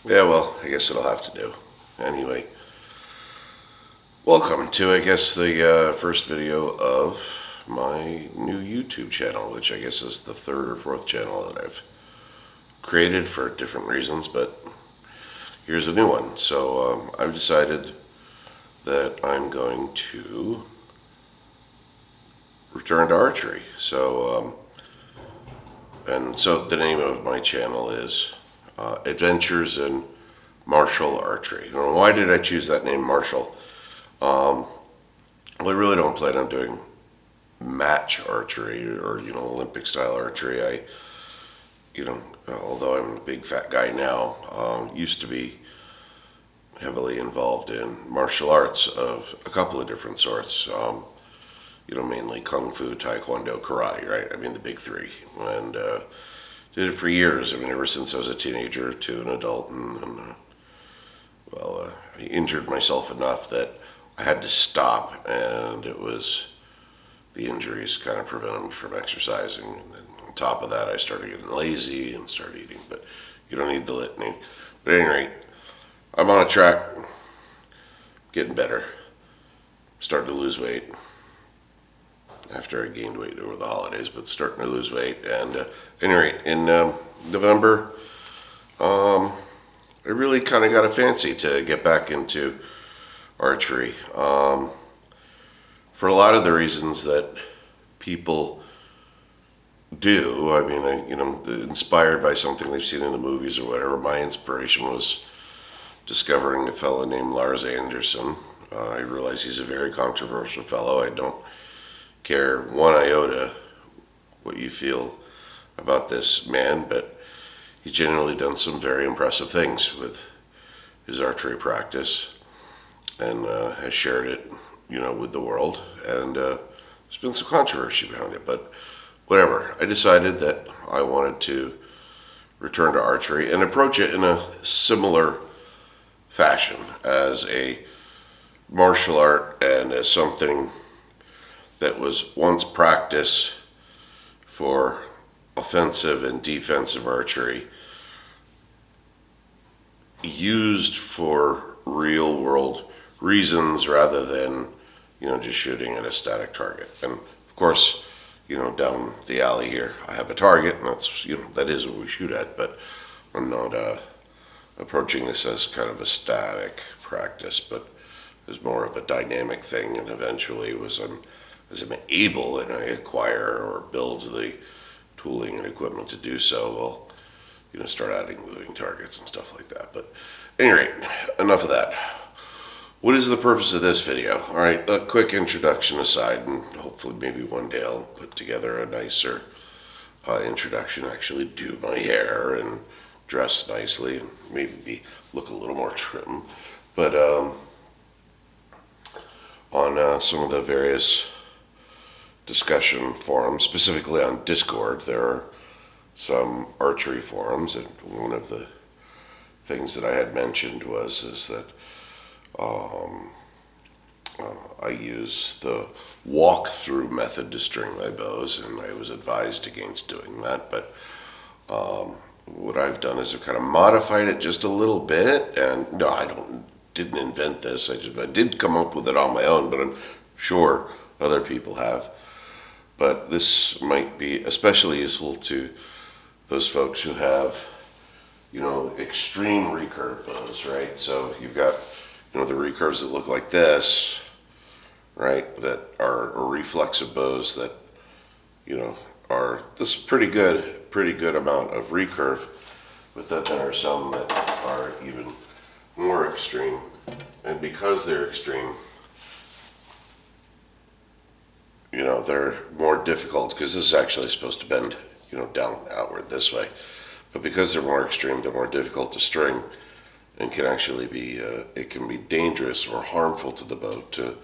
Yeah, well, I guess it'll have to do. Anyway, welcome to, I guess, the first video of my new YouTube channel, which I guess is the third or fourth channel that I've created for different reasons, but here's a new one. So I've decided that I'm going to return to archery. So the name of my channel is Adventures in Martial Archery. Now, why did I choose that name, Martial? Well, I really don't plan on doing match archery or Olympic style archery. Although I'm a big fat guy now, used to be heavily involved in martial arts of a couple of different sorts. Mainly kung fu, taekwondo, karate, right? I mean, the big three. And did it for years. I mean, ever since I was a teenager to an adult. I injured myself enough that I had to stop, and the injuries kind of prevented me from exercising. And then on top of that, I started getting lazy and started eating. But you don't need the litany. But at any rate, I'm on a track, getting better, starting to lose weight. After I gained weight over the holidays, but starting to lose weight. And at any rate, in November, I really kind of got a fancy to get back into archery for a lot of the reasons that people do. I mean, inspired by something they've seen in the movies or whatever. My inspiration was discovering a fellow named Lars Anderson. I realize he's a very controversial fellow. I don't care one iota what you feel about this man, but he's generally done some very impressive things with his archery practice and has shared it, with the world. And there's been some controversy behind it, but whatever. I decided that I wanted to return to archery and approach it in a similar fashion as a martial art and as something that was once practice for offensive and defensive archery, used for real world reasons rather than, just shooting at a static target. And of course, down the alley here, I have a target, and that is what we shoot at, but I'm not approaching this as kind of a static practice, but as more of a dynamic thing. And eventually as I'm able and I acquire or build the tooling and equipment to do so, we'll, start adding moving targets and stuff like that. But at any rate, enough of that. What is the purpose of this video? All right, a quick introduction aside, and hopefully maybe one day I'll put together a nicer introduction, actually do my hair and dress nicely and maybe look a little more trim. But on some of the various discussion forums, specifically on Discord, there are some archery forums, and one of the things that I had mentioned is that I use the walk-through method to string my bows, and I was advised against doing that. But what I've done is I've kind of modified it just a little bit, and no, I didn't invent this. I did come up with it on my own, but I'm sure other people have. But this might be especially useful to those folks who have, extreme recurve bows, right? So you've got, the recurves that look like this, right? That are reflexive bows that, are this pretty good amount of recurve. But then there are some that are even more extreme. And because they're extreme, they're more difficult, because this is actually supposed to bend, down outward this way. But because they're more extreme, they're more difficult to string, and can actually be, it can be dangerous or harmful to the bow to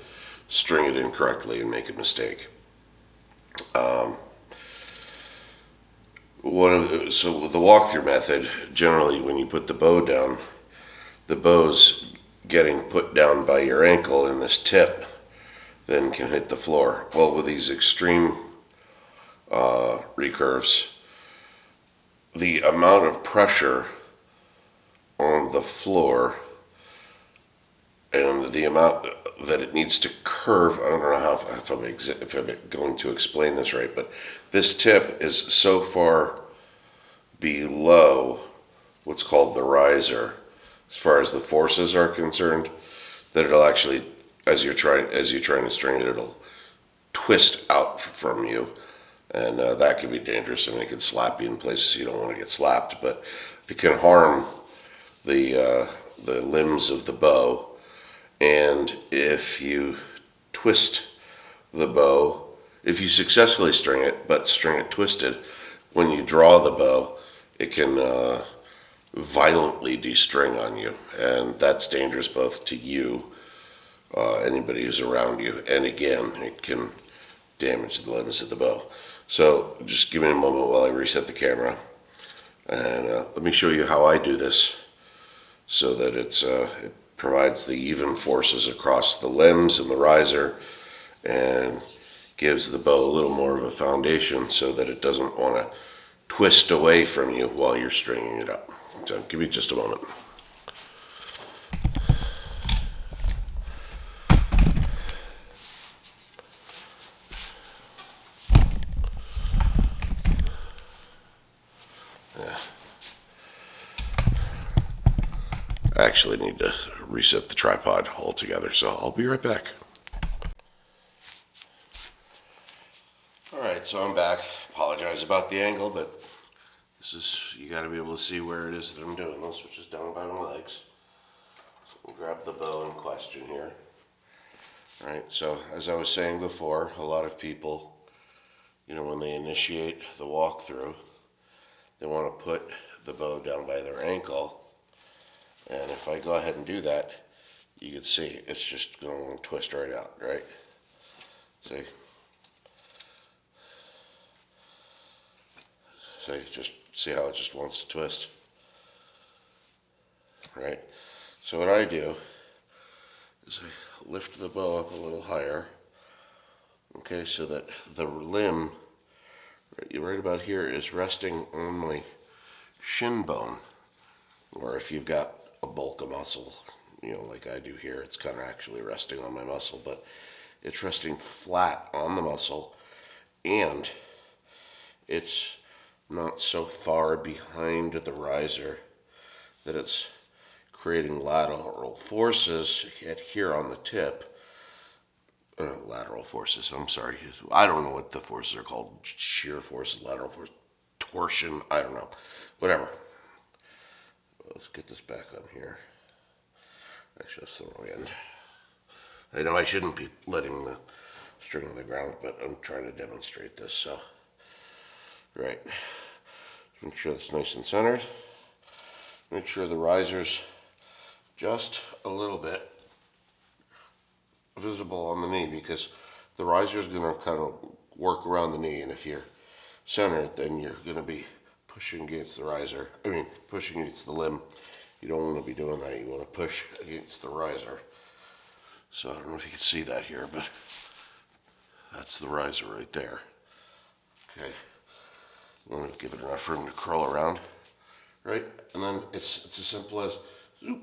string it incorrectly and make a mistake. So with the walkthrough method, generally when you put the bow down, the bow's getting put down by your ankle, and this tip then can hit the floor. Well, with these extreme recurves, the amount of pressure on the floor, and the amount that it needs to curve, I don't know if I'm going to explain this right, but this tip is so far below what's called the riser, as far as the forces are concerned, that it'll actually, as you're trying to string it, it'll twist out from you, and that can be dangerous. I mean, it can slap you in places you don't want to get slapped, but it can harm the limbs of the bow. And if you twist the bow, if you successfully string it, but string it twisted, when you draw the bow, it can violently de-string on you, and that's dangerous both to you, anybody who's around you, and again, it can damage the limbs of the bow. So just give me a moment while I reset the camera, and let me show you how I do this so that it provides the even forces across the limbs and the riser, and gives the bow a little more of a foundation so that it doesn't want to twist away from you while you're stringing it up. So give me just a moment. I actually need to reset the tripod altogether, so I'll be right back. Alright, so I'm back. Apologize about the angle, but this is, you gotta be able to see where it is that I'm doing this, which is down by my legs. So we'll grab the bow in question here. Alright, so as I was saying before, a lot of people, when they initiate the walkthrough, they want to put the bow down by their ankle. And if I go ahead and do that, you can see it's just going to twist right out, right? See? Just see how it just wants to twist? Right? So what I do is I lift the bow up a little higher, okay, so that the limb right about here is resting on my shin bone, or if you've got a bulk of muscle, like I do here, it's kind of actually resting on my muscle, but it's resting flat on the muscle, and it's not so far behind the riser that it's creating lateral forces here on the tip. Lateral forces, I'm sorry. I don't know what the forces are called. Shear forces, lateral force, torsion, I don't know. Whatever. Let's get this back on here. Actually, that's the wrong end. I know I shouldn't be letting the string on the ground, but I'm trying to demonstrate this, so. Right. Make sure it's nice and centered. Make sure the riser's just a little bit visible on the knee, because the riser is going to kind of work around the knee, and if you're centered, then you're going to be pushing against the riser. Pushing against the limb. You don't want to be doing that. You want to push against the riser. So I don't know if you can see that here, but that's the riser right there. Okay. You want to give it enough room to curl around, right? And then it's as simple as zoop,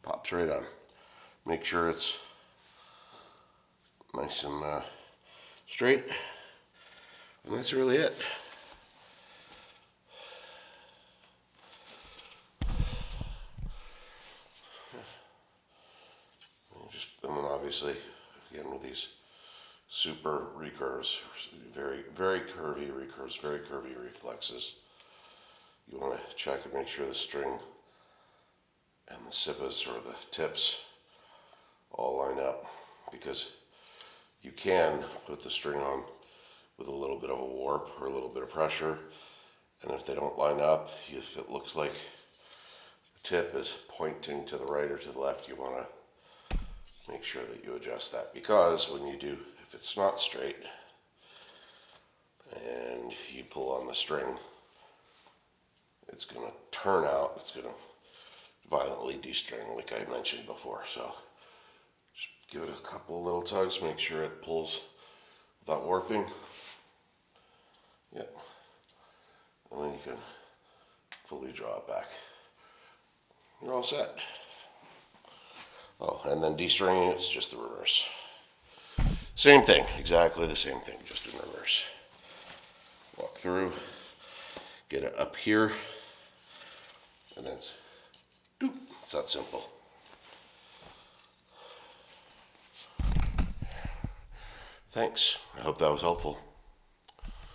pops right on. Make sure it's nice and straight, and that's really it. And then obviously, again with these super recurves, very, very curvy recurves, very curvy reflexes, you want to check and make sure the string and the sippas or the tips all line up, because you can put the string on with a little bit of a warp or a little bit of pressure, and if they don't line up, if it looks like the tip is pointing to the right or to the left, you want to make sure that you adjust that, because when you do, if it's not straight and you pull on the string, it's going to turn out, it's going to violently de-string like I mentioned before. So just give it a couple little tugs, make sure it pulls without warping. Yep. And then you can fully draw it back. You're all set. Oh, and then de-stringing it's just the reverse. Same thing, exactly the same thing, just in reverse. Walk through, get it up here, and then it's that simple. Thanks. I hope that was helpful.